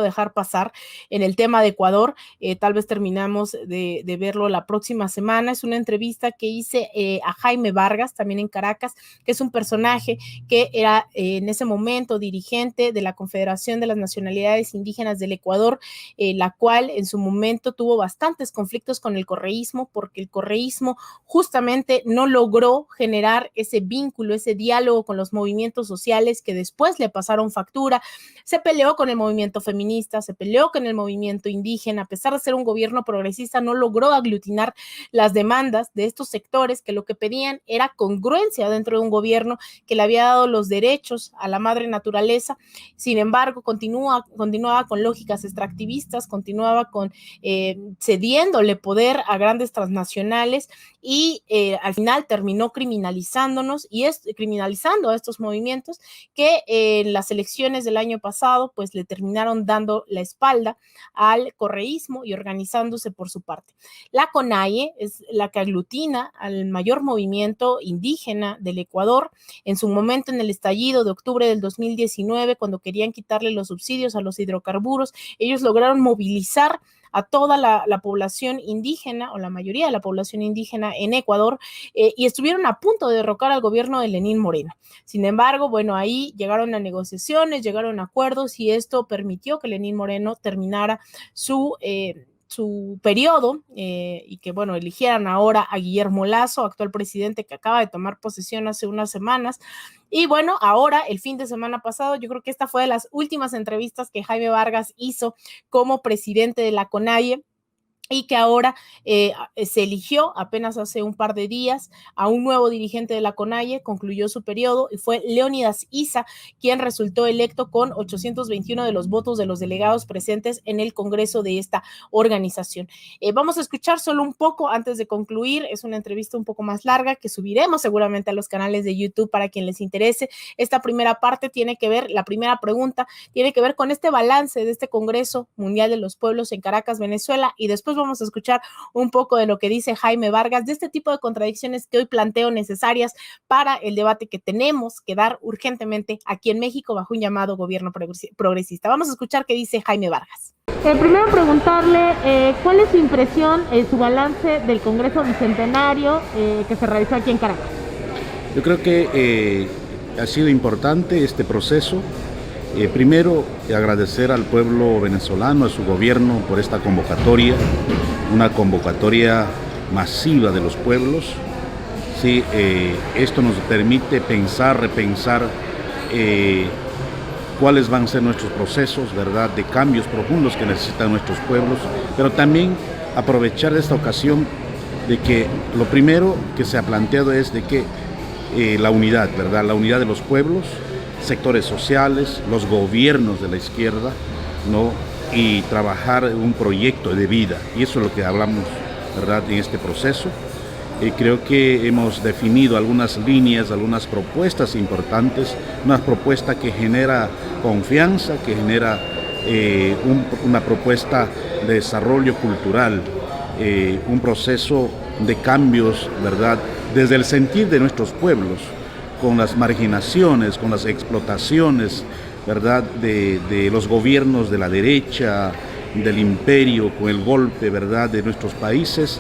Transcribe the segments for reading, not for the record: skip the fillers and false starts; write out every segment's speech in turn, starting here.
dejar pasar en el tema de Ecuador, tal vez terminamos de verlo la próxima semana. Es una entrevista que hice a Jaime Vargas, también en Caracas, que es un personaje que era en ese momento dirigente de la Confederación de las Nacionalidades Indígenas del Ecuador, la cual en su momento tuvo bastantes conflictos con el correísmo, porque el correísmo justamente no logró generar ese vínculo, ese diálogo con los movimientos sociales que después le pasaron factura. Se peleó con el movimiento feminista, se peleó con el movimiento indígena, a pesar de ser un gobierno progresista, no logró aglutinar las demandas de estos sectores que lo que pedían era congruencia dentro de un gobierno que le había dado los derechos a la madre naturaleza. Sin embargo, continuaba con lógicas extractivistas, continuaba con cediéndole poder a grandes transnacionales y al final terminó criminalizándonos y criminalizando a estos movimientos que en las elecciones del año pasado pues le terminaron dando la espalda al correísmo y organizándose por su parte. La CONAIE es la que aglutina al mayor movimiento indígena del Ecuador. En su momento, en el estallido de octubre del 2019, cuando querían quitarle los subsidios a los hidrocarburos, ellos lograron movilizar a toda la población indígena o la mayoría de la población indígena en Ecuador y estuvieron a punto de derrocar al gobierno de Lenín Moreno. Sin embargo, bueno, ahí llegaron a negociaciones, llegaron a acuerdos y esto permitió que Lenín Moreno terminara su periodo y que, bueno, eligieran ahora a Guillermo Lasso, actual presidente que acaba de tomar posesión hace unas semanas. Y bueno, ahora, el fin de semana pasado, yo creo que esta fue de las últimas entrevistas que Jaime Vargas hizo como presidente de la CONAIE, y que ahora se eligió apenas hace un par de días a un nuevo dirigente de la CONAIE, concluyó su periodo y fue Leónidas Issa, quien resultó electo con 821 de los votos de los delegados presentes en el Congreso de esta organización. Vamos a escuchar solo un poco antes de concluir, es una entrevista un poco más larga que subiremos seguramente a los canales de YouTube para quien les interese. Esta primera parte tiene que ver, la primera pregunta tiene que ver con este balance de este Congreso Mundial de los Pueblos en Caracas, Venezuela, y después vamos a escuchar un poco de lo que dice Jaime Vargas, de este tipo de contradicciones que hoy planteo necesarias para el debate que tenemos que dar urgentemente aquí en México bajo un llamado gobierno progresista. Vamos a escuchar qué dice Jaime Vargas. Primero preguntarle cuál es su impresión, su balance del Congreso Bicentenario que se realizó aquí en Caracas. Yo creo que ha sido importante este proceso. Primero, agradecer al pueblo venezolano, a su gobierno por esta convocatoria, una convocatoria masiva de los pueblos. Sí, esto nos permite pensar, repensar cuáles van a ser nuestros procesos, ¿verdad?, de cambios profundos que necesitan nuestros pueblos, pero también aprovechar esta ocasión de que lo primero que se ha planteado es de que la unidad, ¿verdad?, la unidad de los pueblos, sectores sociales, los gobiernos de la izquierda, ¿no?, y trabajar un proyecto de vida, y eso es lo que hablamos, ¿verdad?, en este proceso. Creo que hemos definido algunas líneas, algunas propuestas importantes, una propuesta que genera confianza, que genera una propuesta de desarrollo cultural, un proceso de cambios, ¿verdad?, desde el sentir de nuestros pueblos, con las marginaciones, con las explotaciones, ¿verdad?, de los gobiernos de la derecha, del imperio, con el golpe, ¿verdad?, de nuestros países,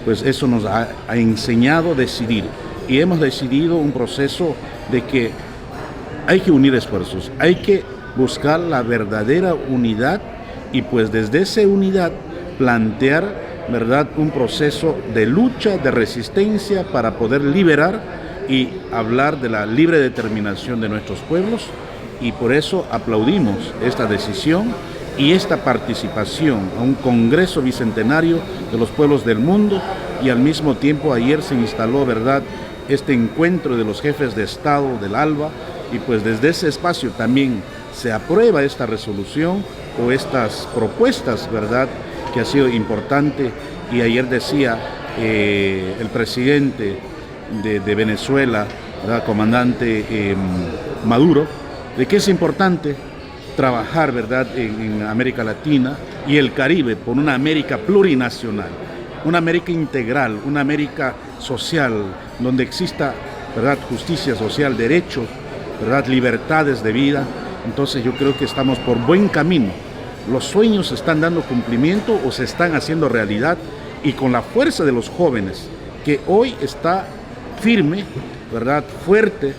pues eso nos ha enseñado a decidir. Y hemos decidido un proceso de que hay que unir esfuerzos, hay que buscar la verdadera unidad y pues desde esa unidad plantear, ¿verdad?, un proceso de lucha, de resistencia para poder liberar y hablar de la libre determinación de nuestros pueblos, y por eso aplaudimos esta decisión y esta participación a un Congreso Bicentenario de los Pueblos del Mundo, y al mismo tiempo ayer se instaló, ¿verdad?, este encuentro de los jefes de Estado del ALBA, y pues desde ese espacio también se aprueba esta resolución o estas propuestas, ¿verdad?, que ha sido importante. Y ayer decía el presidente de Venezuela, ¿verdad?, comandante Maduro, de que es importante trabajar, ¿verdad?, en América Latina y el Caribe por una América plurinacional, una América integral, una América social, donde exista, ¿verdad?, justicia social, derechos, ¿verdad?, libertades de vida. Entonces yo creo que estamos por buen camino los sueños se están dando cumplimiento o se están haciendo realidad, y con la fuerza de los jóvenes, que hoy está firme, ¿verdad?, fuerte,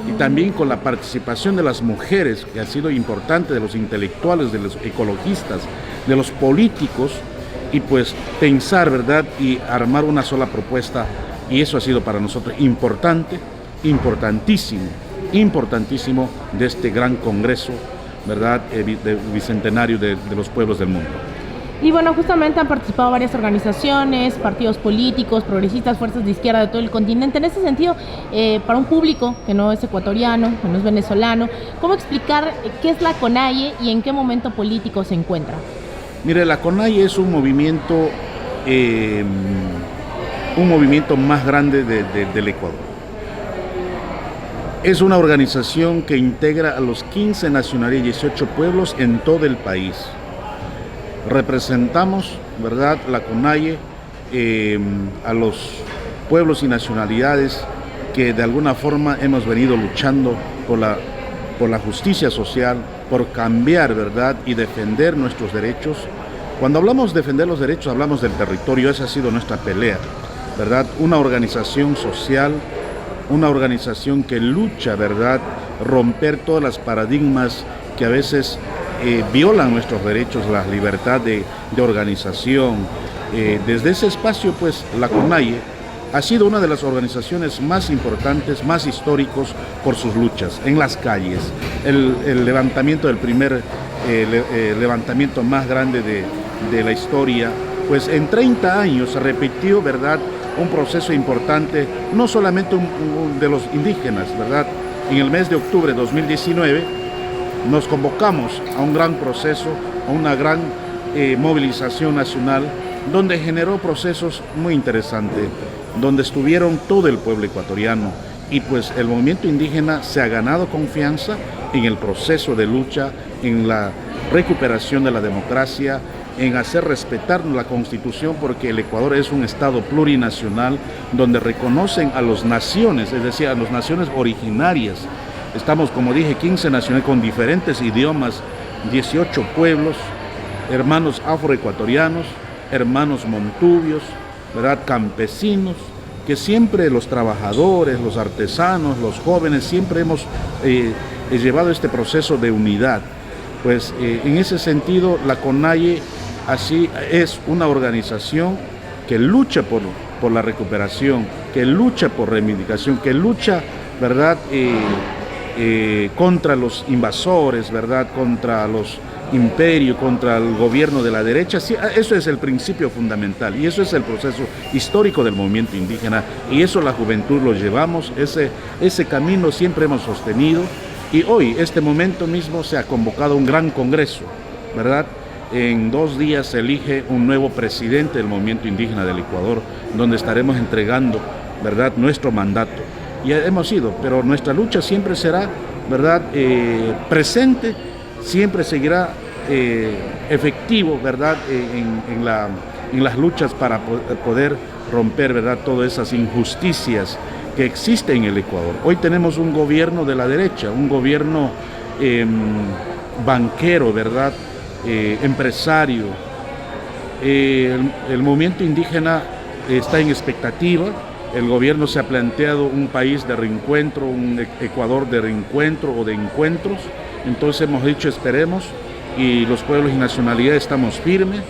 y también con la participación de las mujeres, que ha sido importante, de los intelectuales, de los ecologistas, de los políticos, y pues pensar, ¿verdad?, y armar una sola propuesta, y eso ha sido para nosotros importante, importantísimo de este gran congreso, ¿verdad?, bicentenario de los pueblos del mundo. Y bueno, justamente han participado varias organizaciones, partidos políticos, progresistas, fuerzas de izquierda de todo el continente. En ese sentido, para un público que no es ecuatoriano, que no es venezolano, ¿cómo explicar qué es la CONAIE y en qué momento político se encuentra? Mire, la CONAIE es un movimiento más grande del Ecuador. Es una organización que integra a los 15 nacionalidades y 18 pueblos en todo el país. Representamos, ¿verdad?, la CONAIE a los pueblos y nacionalidades que de alguna forma hemos venido luchando por la justicia social, por cambiar, ¿verdad?, y defender nuestros derechos. Cuando hablamos de defender los derechos, hablamos del territorio. Esa ha sido nuestra pelea, ¿verdad? Una organización social, una organización que lucha, ¿verdad?, romper todas las paradigmas que a veces violan nuestros derechos, la libertad de organización. Desde ese espacio, pues, la CONAIE ha sido una de las organizaciones más importantes, más históricos por sus luchas en las calles. El levantamiento del primer levantamiento más grande de la historia, pues en 30 años se repitió, ¿verdad?, un proceso importante, no solamente de los indígenas, ¿verdad? En el mes de octubre de 2019, nos convocamos a un gran proceso, a una gran movilización nacional, donde generó procesos muy interesantes, donde estuvieron todo el pueblo ecuatoriano, y pues el movimiento indígena se ha ganado confianza en el proceso de lucha, en la recuperación de la democracia, en hacer respetar la Constitución, porque el Ecuador es un estado plurinacional donde reconocen a las naciones, es decir, a las naciones originarias. Estamos, como dije, 15 naciones con diferentes idiomas, 18 pueblos, hermanos afroecuatorianos, hermanos montubios, ¿verdad?, campesinos, que siempre los trabajadores, los artesanos, los jóvenes, siempre hemos llevado este proceso de unidad. Pues en ese sentido, la CONAIE así es una organización que lucha por la recuperación, que lucha por reivindicación, que lucha, ¿verdad?, contra los invasores, ¿verdad?, contra los imperios, contra el gobierno de la derecha. Sí, eso es el principio fundamental, y eso es el proceso histórico del movimiento indígena, y eso la juventud lo llevamos, ese camino siempre hemos sostenido, y hoy, este momento mismo, se ha convocado un gran congreso, ¿verdad? En 2 días se elige un nuevo presidente del movimiento indígena del Ecuador, donde estaremos entregando, ¿verdad?, nuestro mandato. Y hemos ido, pero nuestra lucha siempre será, ¿verdad?, presente, siempre seguirá efectivo, ¿verdad?, en las luchas para poder romper, ¿verdad?, todas esas injusticias que existen en el Ecuador. Hoy tenemos un gobierno de la derecha, un gobierno banquero, ¿verdad?, empresario. El movimiento indígena está en expectativa. El gobierno se ha planteado un país de reencuentro, un Ecuador de reencuentro o de encuentros. Entonces hemos dicho, esperemos, y los pueblos y nacionalidades estamos firme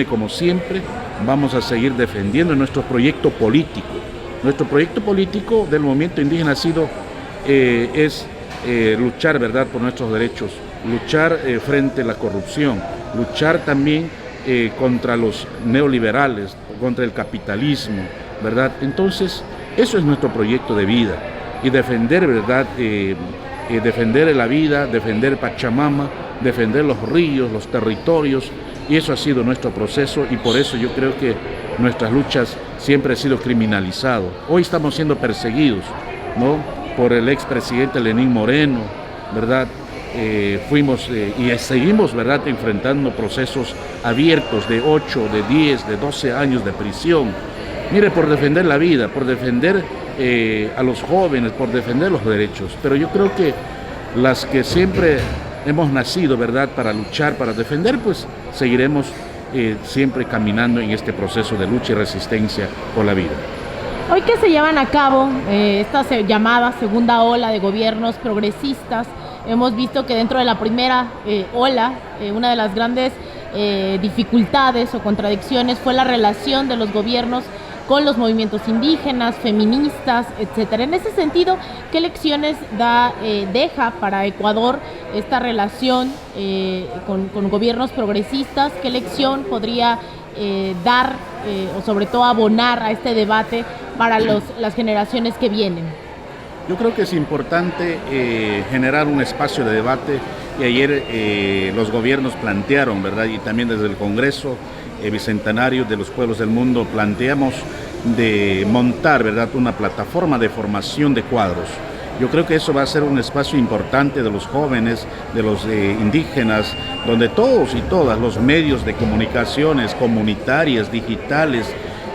como siempre. Vamos a seguir defendiendo nuestro proyecto político. Nuestro proyecto político del movimiento indígena ha sido, luchar, ¿verdad?, por nuestros derechos, luchar frente a la corrupción, luchar también contra los neoliberales, contra el capitalismo, ¿verdad? Entonces, eso es nuestro proyecto de vida, y defender, ¿verdad?, defender la vida, defender Pachamama, defender los ríos, los territorios, y eso ha sido nuestro proceso, y por eso yo creo que nuestras luchas siempre han sido criminalizadas. Hoy estamos siendo perseguidos, ¿no?, por el expresidente Lenín Moreno, ¿verdad? Fuimos y seguimos, ¿verdad?, enfrentando procesos abiertos de 8, de 10, de 12 años de prisión. Mire, por defender la vida, por defender a los jóvenes, por defender los derechos. Pero yo creo que las que siempre hemos nacido, ¿verdad?, para luchar, para defender, pues seguiremos siempre caminando en este proceso de lucha y resistencia por la vida. Hoy que se llevan a cabo esta llamada segunda ola de gobiernos progresistas, hemos visto que dentro de la primera ola, una de las grandes dificultades o contradicciones fue la relación de los gobiernos con los movimientos indígenas, feministas, etcétera. En ese sentido, ¿qué lecciones deja para Ecuador esta relación con gobiernos progresistas? ¿Qué lección podría dar o sobre todo abonar a este debate para las generaciones que vienen? Yo creo que es importante generar un espacio de debate, y ayer los gobiernos plantearon, ¿verdad?, y también desde el Congreso Bicentenario de los Pueblos del Mundo planteamos de montar, ¿verdad?, una plataforma de formación de cuadros. Yo creo que eso va a ser un espacio importante de los jóvenes, de los indígenas, donde todos y todas los medios de comunicaciones comunitarias, digitales,